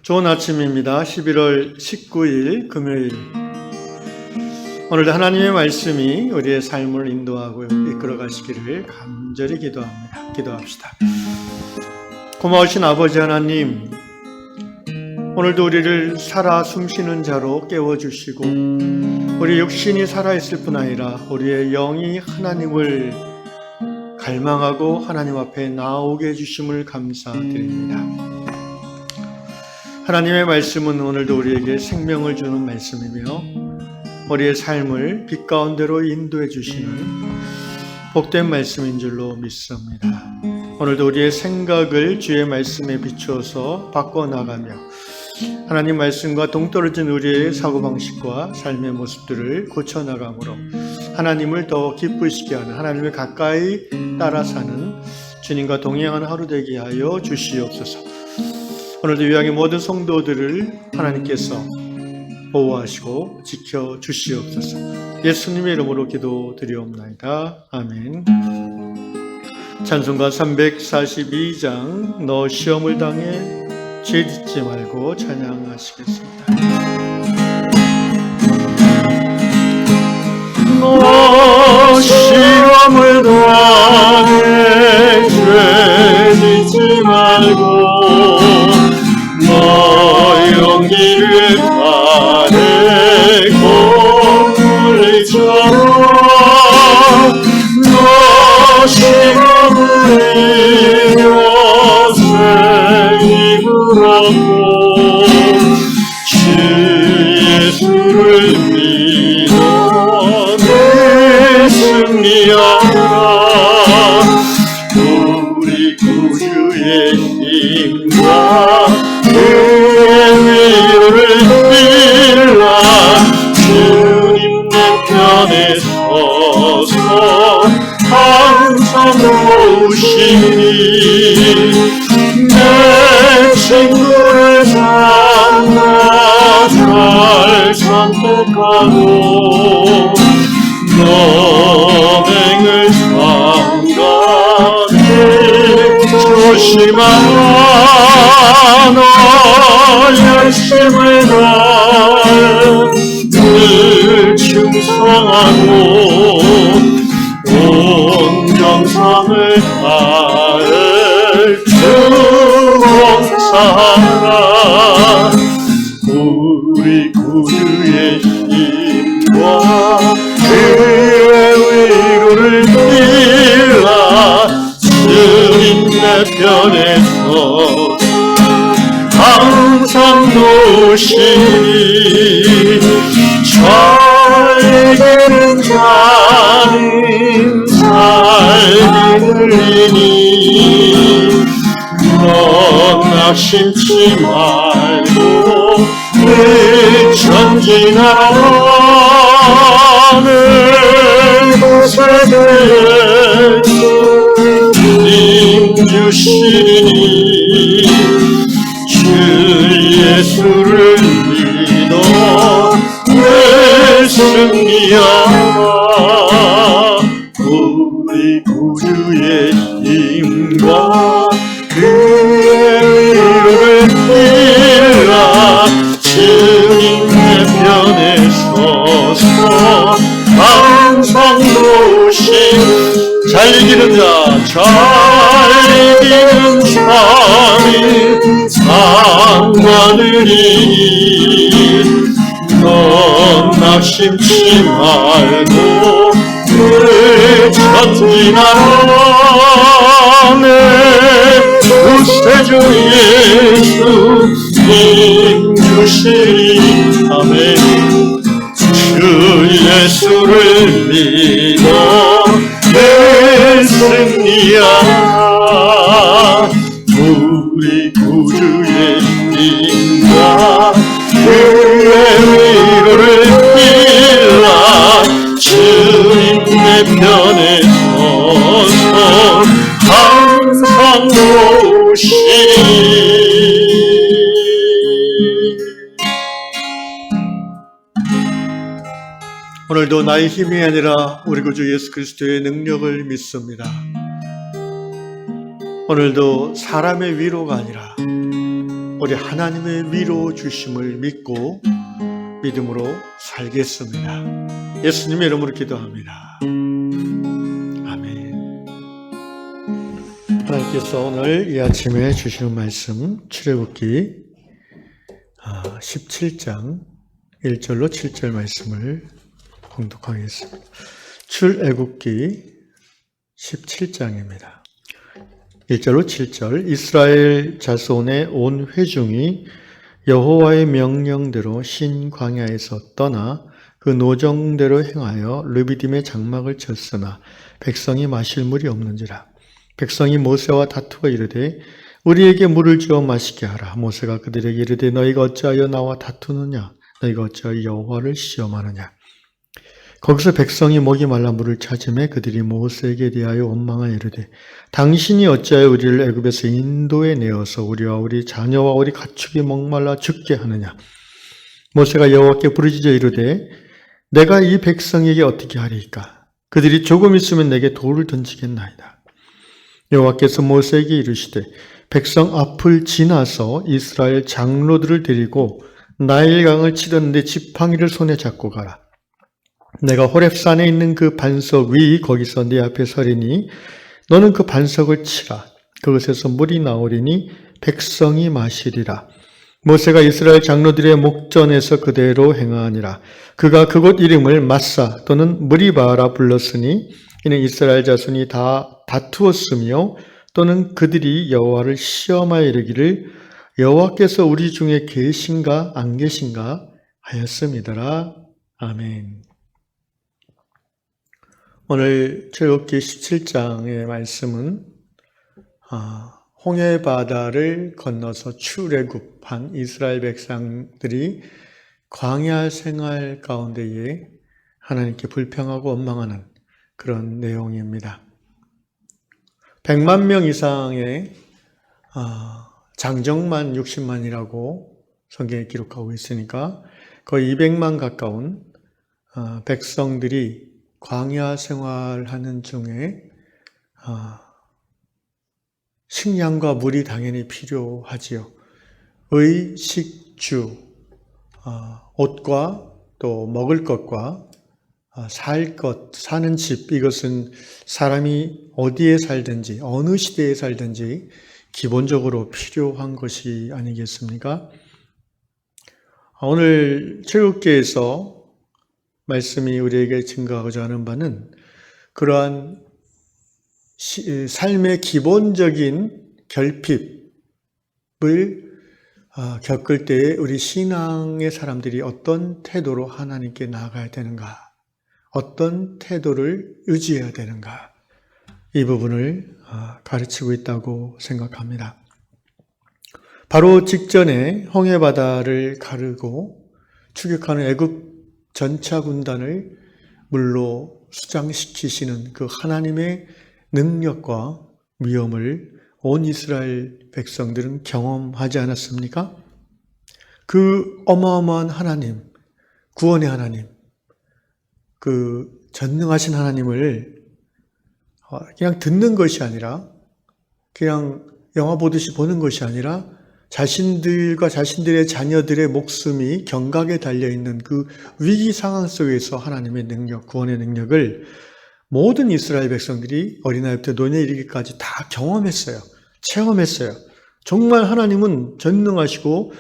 좋은 아침입니다. 11월 19일 금요일. 오늘도 하나님의 말씀이 우리의 삶을 인도하고 이끌어 가시기를 간절히 기도합니다. 기도합시다. 고마우신 아버지 하나님, 오늘도 우리를 살아 숨쉬는 자로 깨워주시고 우리 육신이 살아있을 뿐 아니라 우리의 영이 하나님을 갈망하고 하나님 앞에 나오게 해주심을 감사드립니다. 하나님의 말씀은 오늘도 우리에게 생명을 주는 말씀이며 우리의 삶을 빛 가운데로 인도해 주시는 복된 말씀인 줄로 믿습니다. 오늘도 우리의 생각을 주의 말씀에 비추어서 바꿔나가며 하나님 말씀과 동떨어진 우리의 사고방식과 삶의 모습들을 고쳐나가므로 하나님을 더 기쁘시게 하는, 하나님을 가까이 따라 사는 주님과 동행하는 하루 되게 하여 주시옵소서. 오늘도 유양의 모든 성도들을 하나님께서 보호하시고 지켜주시옵소서. 예수님의 이름으로 기도드리옵나이다. 아멘. 찬송가 342장 너 시험을 당해 죄짓지 말고 찬양하시겠습니다. 너 시험을 당해 죄짓지 말고 너 용기를 다해 공을 쳐라. 너 시험을 이겨서 이기라고 주 예수를 믿어 내 승리하라. 우리 구주의 힘과 그의 위로를 빌라. 주님 내 편에 서서 항상 도우시니 내 친구를 삼아 잘 선택하고 너맹을 삼가게 조심하라. 너 열심을 다해 늘 충성하고 온 정성을 다해 주 봉사하라. 우리 구주의 힘과 그의 위로를 빌라. 주님 내 편에 서서 항상 도우시니 잘 이기는 자는 살기 들리니 넌 낙심치 말고 늘 전진하는 곳에 주님 주시니 주 예수를 믿어 늘 승리하라. 우리 구주의 힘과 그의 위로를 빌라. 주님 내 편에 서서 항상 도우신 잘 이기는 자, 잘 이기는 자는 상관으리니 넌 낙심치 말고 늘 전진하네. 구세주 예수 힘 주시리. 아멘. 주 예수를 믿어 내 승리야. 우리 구주의 힘과 그의 위로를 빌라. 주님 내 편에 서서 항상 도우시니 오늘도 나의 힘이 아니라 우리 구주 예수 그리스도의 능력을 믿습니다. 오늘도 사람의 위로가 아니라 우리 하나님의 위로 주심을 믿고 믿음으로 살겠습니다. 예수님의 이름으로 기도합니다. 아멘. 하나님께서 오늘 이 아침에 주시는 말씀 출애굽기 17장 1절로 7절 말씀을 공독하겠습니다. 출애굽기 17장입니다. 1절로 7절. 이스라엘 자손의 온 회중이 여호와의 명령대로 신 광야에서 떠나 그 노정대로 행하여 르비딤의 장막을 쳤으나 백성이 마실 물이 없는지라. 백성이 모세와 다투어 이르되 우리에게 물을 주어 마시게 하라. 모세가 그들에게 이르되 너희가 어찌하여 나와 다투느냐? 너희가 어찌하여 여호와를 시험하느냐? 거기서 백성이 목이 말라 물을 찾으매 그들이 모세에게 대하여 원망하여 이르되 당신이 어찌하여 우리를 애굽에서 인도에 내어서 우리와 우리 자녀와 우리 가축이 목말라 죽게 하느냐? 모세가 여호와께 부르짖어 이르되 내가 이 백성에게 어떻게 하리이까? 그들이 조금 있으면 내게 돌을 던지겠나이다. 여호와께서 모세에게 이르시되 백성 앞을 지나서 이스라엘 장로들을 데리고 나일강을 치렀는데 지팡이를 손에 잡고 가라. 내가 호렙산에 있는 그 반석 위 거기서 네 앞에 서리니 너는 그 반석을 치라. 그것에서 물이 나오리니 백성이 마시리라. 모세가 이스라엘 장로들의 목전에서 그대로 행하니라. 그가 그곳 이름을 마사 또는 무리바라 불렀으니 이는 이스라엘 자손이 다 다투었으며 또는 그들이 여호와를 시험하여 이르기를 여호와께서 우리 중에 계신가 안 계신가 하였음이더라. 아멘. 오늘 출애굽기 17장의 말씀은 홍해바다를 건너서 출애굽한 이스라엘 백성들이 광야 생활 가운데에 하나님께 불평하고 원망하는 그런 내용입니다. 100만 명 이상의 장정만 60만이라고 성경에 기록하고 있으니까 거의 200만 가까운 백성들이 광야 생활하는 중에 식량과 물이 당연히 필요하지요. 의, 식, 주, 옷과 또 먹을 것과 살 것, 사는 집, 이것은 사람이 어디에 살든지 어느 시대에 살든지 기본적으로 필요한 것이 아니겠습니까? 오늘 출애굽기에서 말씀이 우리에게 증거하고자 하는 바는 그러한 삶의 기본적인 결핍을 겪을 때에 우리 신앙의 사람들이 어떤 태도로 하나님께 나아가야 되는가, 어떤 태도를 유지해야 되는가, 이 부분을 가르치고 있다고 생각합니다. 바로 직전에 홍해바다를 가르고 추격하는 애굽 전차 군단을 물로 수장시키시는 그 하나님의 능력과 위엄을 온 이스라엘 백성들은 경험하지 않았습니까? 그 어마어마한 하나님, 구원의 하나님, 그 전능하신 하나님을 그냥 듣는 것이 아니라, 그냥 영화 보듯이 보는 것이 아니라 자신들과 자신들의 자녀들의 목숨이 경각에 달려있는 그 위기 상황 속에서 하나님의 능력, 구원의 능력을 모든 이스라엘 백성들이 어린아이부터 노년에 이르기까지 다 경험했어요. 체험했어요. 정말 하나님은 전능하시고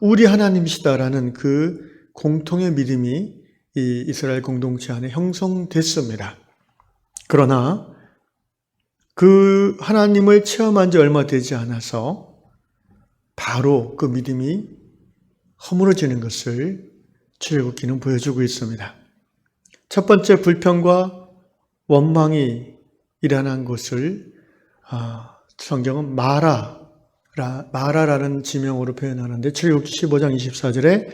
우리 하나님이시다라는 그 공통의 믿음이 이 이스라엘 공동체 안에 형성됐습니다. 그러나 그 하나님을 체험한 지 얼마 되지 않아서 바로 그 믿음이 허물어지는 것을 출애굽기는 보여주고 있습니다. 첫 번째 불평과 원망이 일어난 것을 성경은 마라라는 지명으로 표현하는데 출애굽기 15장 24절에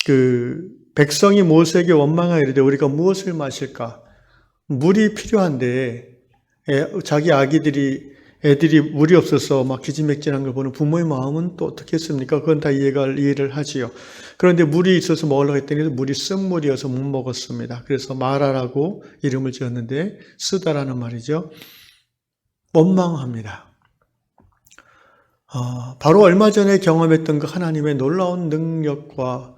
그 백성이 모세에게 원망하여 이르되 우리가 무엇을 마실까? 물이 필요한데 자기 애들이 물이 없어서 막 기진맥진한 걸 보는 부모의 마음은 또 어떻겠습니까? 그건 다 이해를 하지요. 그런데 물이 있어서 먹으려고 했더니 물이 쓴물이어서 못 먹었습니다. 그래서 마라라고 이름을 지었는데 쓰다라는 말이죠. 원망합니다. 바로 얼마 전에 경험했던 그 하나님의 놀라운 능력과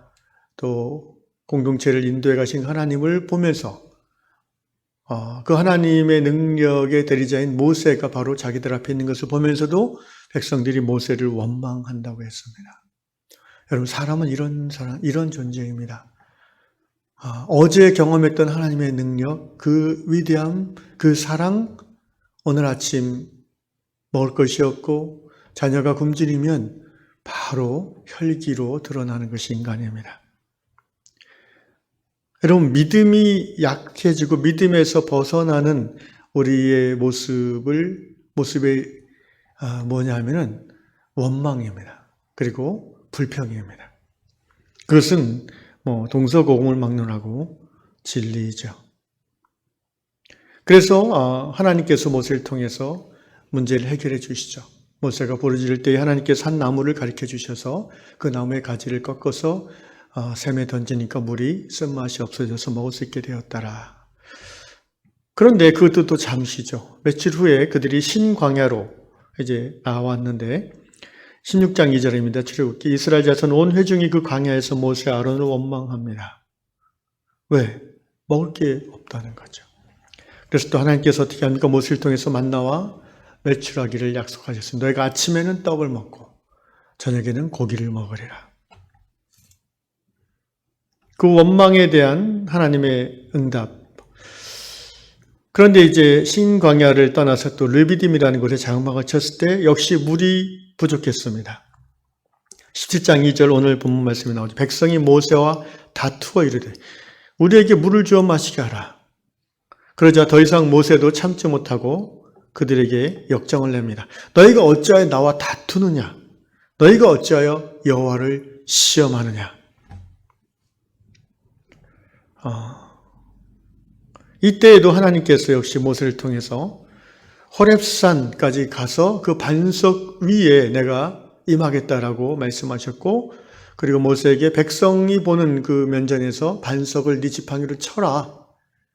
또 공동체를 인도해 가신 하나님을 보면서 그 하나님의 능력의 대리자인 모세가 바로 자기들 앞에 있는 것을 보면서도 백성들이 모세를 원망한다고 했습니다. 여러분, 사람은 이런 존재입니다. 어제 경험했던 하나님의 능력, 그 위대함, 그 사랑, 오늘 아침 먹을 것이 없고 자녀가 굶주리면 바로 혈기로 드러나는 것이 인간입니다. 여러분, 믿음이 약해지고 믿음에서 벗어나는 우리의 모습이 뭐냐 하면은 원망입니다. 그리고 불평입니다. 그것은 동서고금을 막론하고 진리이죠. 그래서 하나님께서 모세를 통해서 문제를 해결해 주시죠. 모세가 부르짖을 때에 하나님께서 한 나무를 가르쳐 주셔서 그 나무의 가지를 꺾어서 샘에 던지니까 물이 쓴맛이 없어져서 먹을 수 있게 되었더라. 그런데 그것도 또 잠시죠. 며칠 후에 그들이 신광야로 이제 나왔는데 16장 2절입니다. 출애굽기 이스라엘 자손 온 회중이 그 광야에서 모세 아론을 원망합니다. 왜? 먹을 게 없다는 거죠. 그래서 또 하나님께서 어떻게 합니까? 모세를 통해서 만나와 매출하기를 약속하셨습니다. 너희가 아침에는 떡을 먹고 저녁에는 고기를 먹으리라. 그 원망에 대한 하나님의 응답. 그런데 이제 신광야를 떠나서 또 르비딤이라는 곳에 장막을 쳤을 때 역시 물이 부족했습니다. 17장 2절 오늘 본문 말씀이 나오죠. 백성이 모세와 다투어 이르되 우리에게 물을 주어 마시게 하라. 그러자 더 이상 모세도 참지 못하고 그들에게 역정을 냅니다. 너희가 어찌하여 나와 다투느냐? 너희가 어찌하여 여호와를 시험하느냐? 이때에도 하나님께서 역시 모세를 통해서 호렙산까지 가서 그 반석 위에 내가 임하겠다라고 말씀하셨고, 그리고 모세에게 백성이 보는 그 면전에서 반석을 네 지팡이로 쳐라.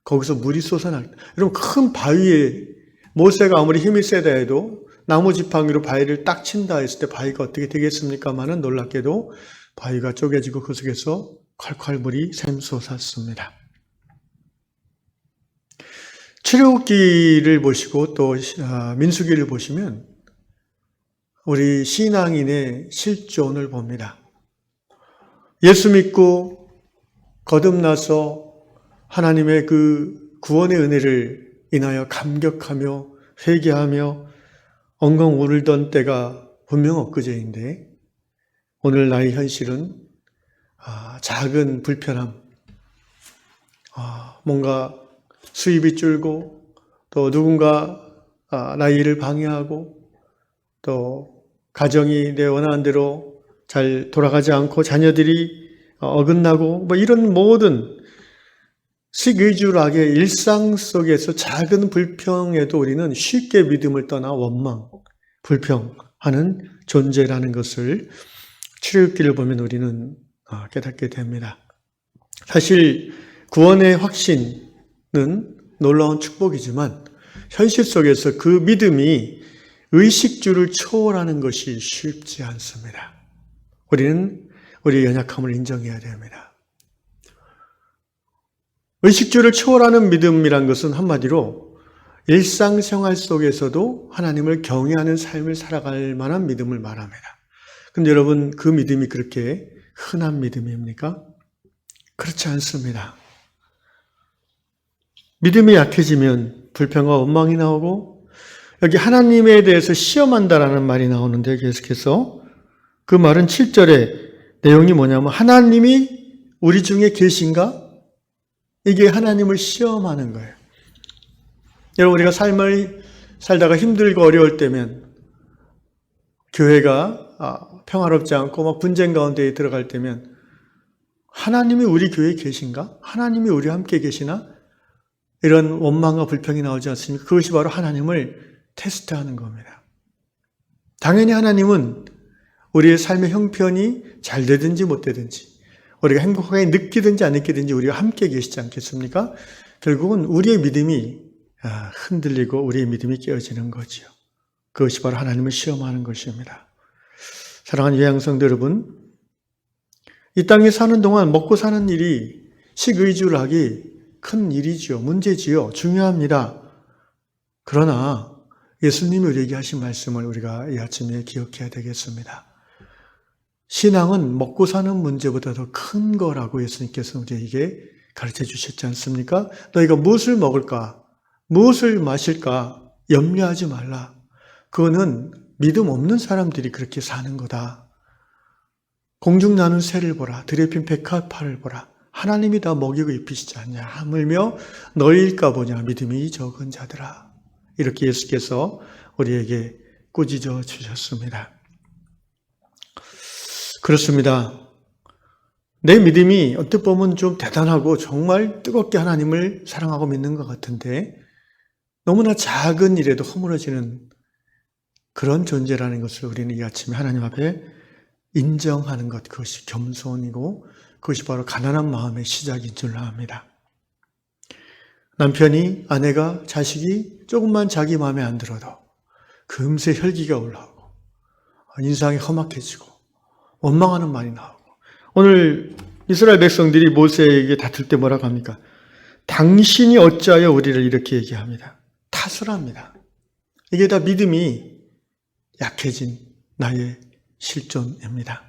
거기서 물이 솟아나겠다. 여러분, 큰 바위에 모세가 아무리 힘이 세다 해도 나무 지팡이로 바위를 딱 친다 했을 때 바위가 어떻게 되겠습니까마는 놀랍게도 바위가 쪼개지고 그 속에서 콸콸 물이 샘솟았습니다. 출애굽기를 보시고 또 민수기를 보시면 우리 신앙인의 실존을 봅니다. 예수 믿고 거듭나서 하나님의 그 구원의 은혜를 인하여 감격하며 회개하며 엉엉 울던 때가 분명 엊그제인데 오늘 나의 현실은 작은 불편함, 뭔가 수입이 줄고 또 누군가 나의 일을 방해하고 또 가정이 내 원하는 대로 잘 돌아가지 않고 자녀들이 어긋나고 이런 모든 시기주락의 일상 속에서 작은 불평에도 우리는 쉽게 믿음을 떠나 원망, 불평하는 존재라는 것을 출애굽기를 보면 우리는 깨닫게 됩니다. 사실 구원의 확신은 놀라운 축복이지만 현실 속에서 그 믿음이 의식주를 초월하는 것이 쉽지 않습니다. 우리는 우리의 연약함을 인정해야 됩니다. 의식주를 초월하는 믿음이란 것은 한마디로 일상생활 속에서도 하나님을 경외하는 삶을 살아갈 만한 믿음을 말합니다. 근데 여러분, 그 믿음이 그렇게 흔한 믿음입니까? 그렇지 않습니다. 믿음이 약해지면 불평과 원망이 나오고 여기 하나님에 대해서 시험한다라는 말이 나오는데 계속해서 그 말은 7절에 내용이 뭐냐면 하나님이 우리 중에 계신가? 이게 하나님을 시험하는 거예요. 여러분, 우리가 삶을 살다가 힘들고 어려울 때면 교회가 평화롭지 않고 막 분쟁 가운데 들어갈 때면 하나님이 우리 교회에 계신가? 하나님이 우리와 함께 계시나? 이런 원망과 불평이 나오지 않습니까? 그것이 바로 하나님을 테스트하는 겁니다. 당연히 하나님은 우리의 삶의 형편이 잘 되든지 못 되든지 우리가 행복하게 느끼든지 안 느끼든지 우리와 함께 계시지 않겠습니까? 결국은 우리의 믿음이 흔들리고 우리의 믿음이 깨어지는 거지요. 그것이 바로 하나님을 시험하는 것입니다. 사랑하는 예양성도 여러분, 이 땅에 사는 동안 먹고 사는 일이 식의주락이 큰 일이지요. 문제지요. 중요합니다. 그러나 예수님이 우리에게 하신 말씀을 우리가 이 아침에 기억해야 되겠습니다. 신앙은 먹고 사는 문제보다 더 큰 거라고 예수님께서 우리에게 가르쳐 주셨지 않습니까? 너희가 무엇을 먹을까? 무엇을 마실까? 염려하지 말라. 그거는 믿음 없는 사람들이 그렇게 사는 거다. 공중 나는 새를 보라. 들에 핀 백합화를 보라. 하나님이 다 먹이고 입히시지 않냐. 하물며 너희일까 보냐. 믿음이 적은 자들아. 이렇게 예수께서 우리에게 꾸짖어 주셨습니다. 그렇습니다. 내 믿음이 어떻게 보면 좀 대단하고 정말 뜨겁게 하나님을 사랑하고 믿는 것 같은데 너무나 작은 일에도 허물어지는 그런 존재라는 것을 우리는 이 아침에 하나님 앞에 인정하는 것, 그것이 겸손이고 그것이 바로 가난한 마음의 시작인 줄 압니다. 남편이, 아내가, 자식이 조금만 자기 마음에 안 들어도 금세 혈기가 올라오고 인상이 험악해지고 원망하는 말이 나오고 오늘 이스라엘 백성들이 모세에게 다툴 때 뭐라고 합니까? 당신이 어찌하여 우리를 이렇게 얘기합니다. 탓을 합니다. 이게 다 믿음이 약해진 나의 실존입니다.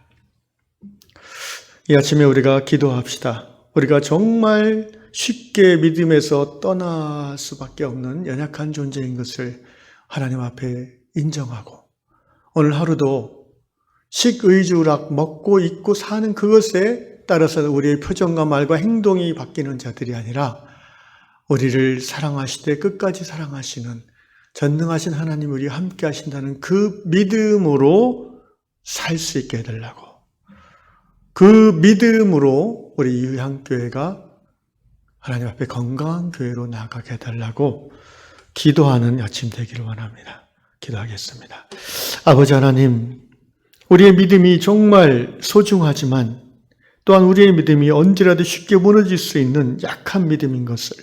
이 아침에 우리가 기도합시다. 우리가 정말 쉽게 믿음에서 떠날 수밖에 없는 연약한 존재인 것을 하나님 앞에 인정하고 오늘 하루도 식의주락 먹고 입고 사는 그것에 따라서 우리의 표정과 말과 행동이 바뀌는 자들이 아니라 우리를 사랑하시되 끝까지 사랑하시는 전능하신 하나님 우리와 함께 하신다는 그 믿음으로 살 수 있게 해달라고, 그 믿음으로 우리 유향교회가 하나님 앞에 건강한 교회로 나아가게 해달라고 기도하는 아침 되기를 원합니다. 기도하겠습니다. 아버지 하나님, 우리의 믿음이 정말 소중하지만 또한 우리의 믿음이 언제라도 쉽게 무너질 수 있는 약한 믿음인 것을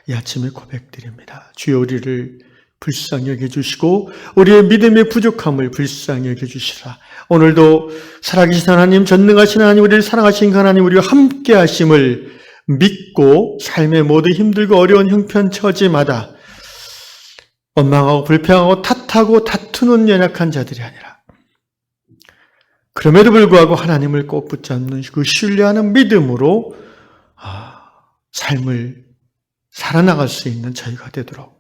이 아침에 고백드립니다. 주여 우리를 불쌍히 여겨주시고 우리의 믿음의 부족함을 불쌍히 여겨주시라. 오늘도 살아계신 하나님, 전능하신 하나님, 우리를 사랑하신 하나님, 우리와 함께 하심을 믿고 삶의 모든 힘들고 어려운 형편처지마다 원망하고 불평하고 탓하고 다투는 연약한 자들이 아니라 그럼에도 불구하고 하나님을 꼭 붙잡는 그 신뢰하는 믿음으로 삶을 살아나갈 수 있는 저희가 되도록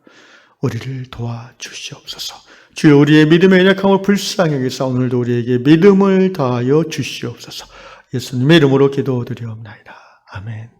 우리를 도와주시옵소서. 주여 우리의 믿음의 연약함을 불쌍히 여기사 오늘도 우리에게 믿음을 더하여 주시옵소서. 예수님의 이름으로 기도드리옵나이다. 아멘.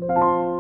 네.